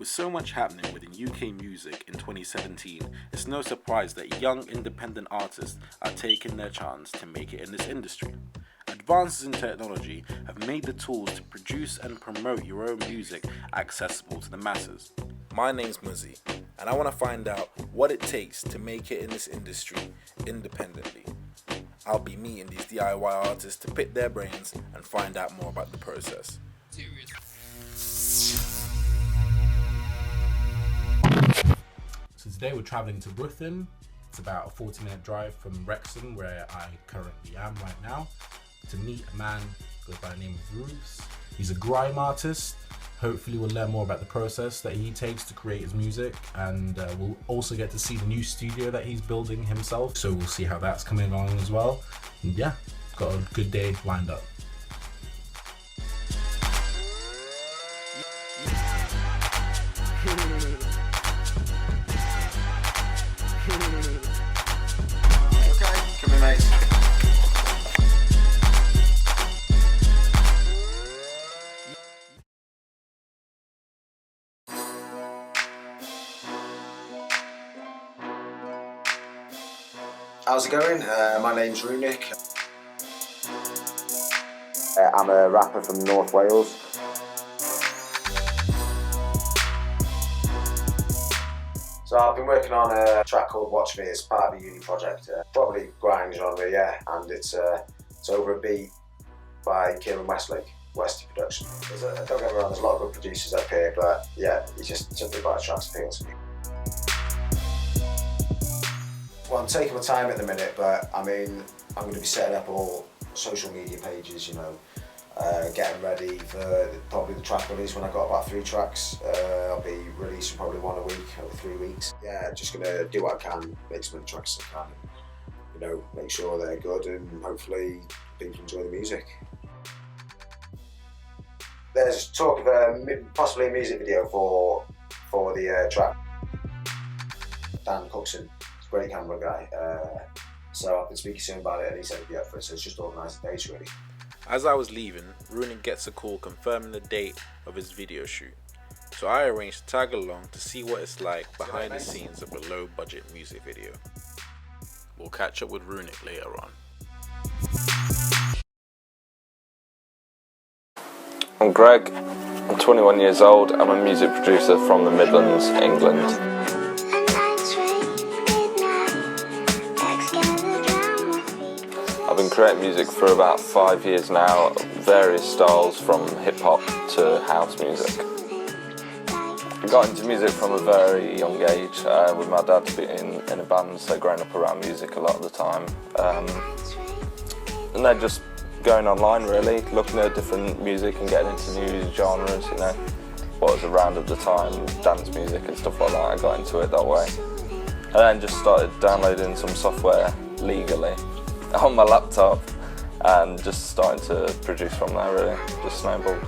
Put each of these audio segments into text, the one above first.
With so much happening within UK music in 2017, it's no surprise that young independent artists are taking their chance to make it in this industry. Advances in technology have made the tools to produce and promote your own music accessible to the masses. My name's Muzzy, and I want to find out what it takes to make it in this industry independently. I'll be meeting these DIY artists to pick their brains and find out more about the process. So today we're travelling to Ruthin. It's about a 40-minute drive from Wrexham, where I currently am right now, to meet a man who goes by the name of Rubes. He's a grime artist. Hopefully we'll learn more about the process that he takes to create his music, and we'll also get to see the new studio that he's building himself, so we'll see how that's coming along as well. And yeah, got a good day lined up. Okay, come here, mate. How's it going? My name's Runic. I'm a rapper from North Wales. So I've been working on a track called Watch Me as part of a uni project. Probably grime genre, yeah, and it's over a beat by Kieran Westlake, Westy Production. Don't get me wrong, there's a lot of good producers up here, but yeah, it's just something about the track's appeal to me. Well, I'm taking my time at the minute, but I mean, I'm going to be setting up all social media pages, you know, getting ready for probably the track release when I've got about 3 tracks. I'll be releasing probably 1 a week over 3 weeks. Yeah, just going to do what I can, make as many tracks as I can, and, you know, make sure they're good and hopefully people enjoy the music. There's talk of possibly a music video for the track. Dan Cookson. Great camera guy, so I've been speaking to him about it and he said he'd be up for it, so it's just organising dates really. As I was leaving, Rooney gets a call confirming the date of his video shoot, so I arranged to tag along to see what it's like behind the scenes of a low budget music video. We'll catch up with Rooney later on. I'm Greg, I'm 21 years old, I'm a music producer from the Midlands, England. I've been creating music for about 5 years now, various styles from hip hop to house music. I got into music from a very young age, with my dad being in a band, so growing up around music a lot of the time. And then just going online really, looking at different music and getting into new genres, you know, what was around at the time, dance music and stuff like that. I got into it that way. And then just started downloading some software legally on my laptop and just starting to produce from there really, just snowballed.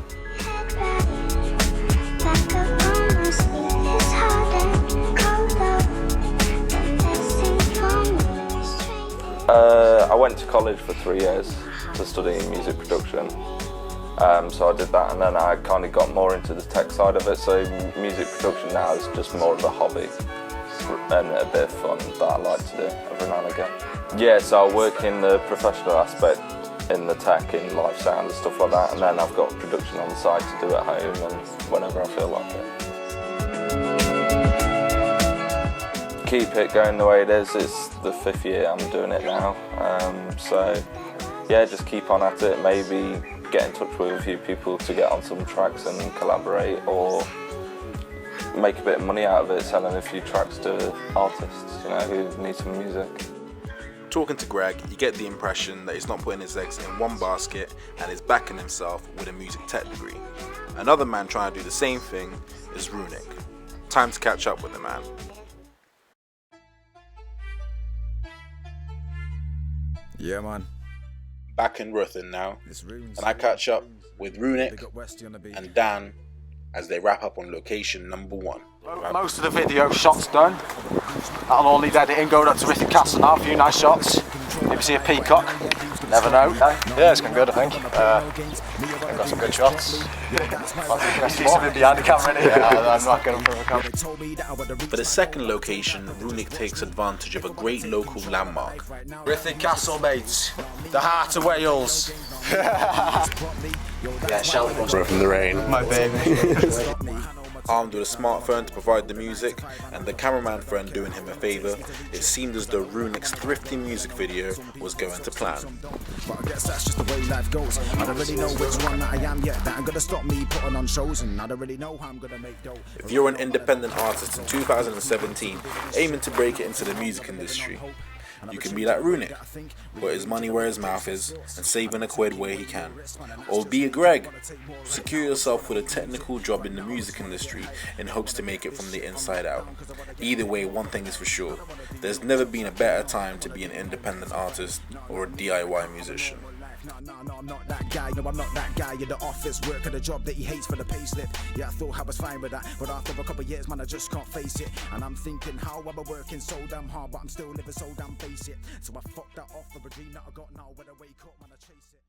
I went to college for 3 years to study music production, so I did that, and then I kind of got more into the tech side of it, so music production now is just more of a hobby and a bit of fun that I like to do every now and again. Yeah, so I work in the professional aspect in the tech, in live sound and stuff like that, and then I've got production on the side to do at home and whenever I feel like it. Keep it going the way it is. It's the 5th year I'm doing it now, so yeah, just keep on at it, maybe get in touch with a few people to get on some tracks and collaborate, or make a bit of money out of it selling a few tracks to artists, you know, who need some music. Talking to Greg, you get the impression that he's not putting his eggs in one basket and is backing himself with a music tech degree. Another man trying to do the same thing is Runic. Time to catch up with the man. Yeah, man. Back in Ruthin now, and I catch up with Runic and Dan as they wrap up on location number 1. Most of the video shots done. That'll all need editing, going up to Ruthin Castle now, a few nice shots. Maybe see a peacock. Never know. Yeah, it's going good, I think. I've got some good shots. Something behind the camera, I'm not going for a camera. For the second location, Runic takes advantage of a great local landmark. Ruthin Castle, mates. The heart of Wales. Yeah, Shelby was From the rain. My baby. Armed with a smartphone to provide the music and the cameraman friend doing him a favour, it seemed as though Runic's thrifty music video was going to plan. But I guess that's just the way life goes. I don't really know which one that I am yet. That ain't gonna stop me putting on shows, and I don't really know how I'm gonna make dough. If you're an independent artist in 2017 aiming to break it into the music industry, you can be like Runic, put his money where his mouth is and saving a quid where he can. Or be a Greg, secure yourself with a technical job in the music industry in hopes to make it from the inside out. Either way, one thing is for sure, there's never been a better time to be an independent artist or a DIY musician. No, I'm not that guy. No, I'm not that guy in the office work at a job that he hates for the payslip. Yeah, I thought I was fine with that, but after a couple of years, man, I just can't face it. And I'm thinking, how am I working so damn hard, but I'm still living so damn basic. So I fucked that off for a dream that I got now. When I wake up, man, I chase it.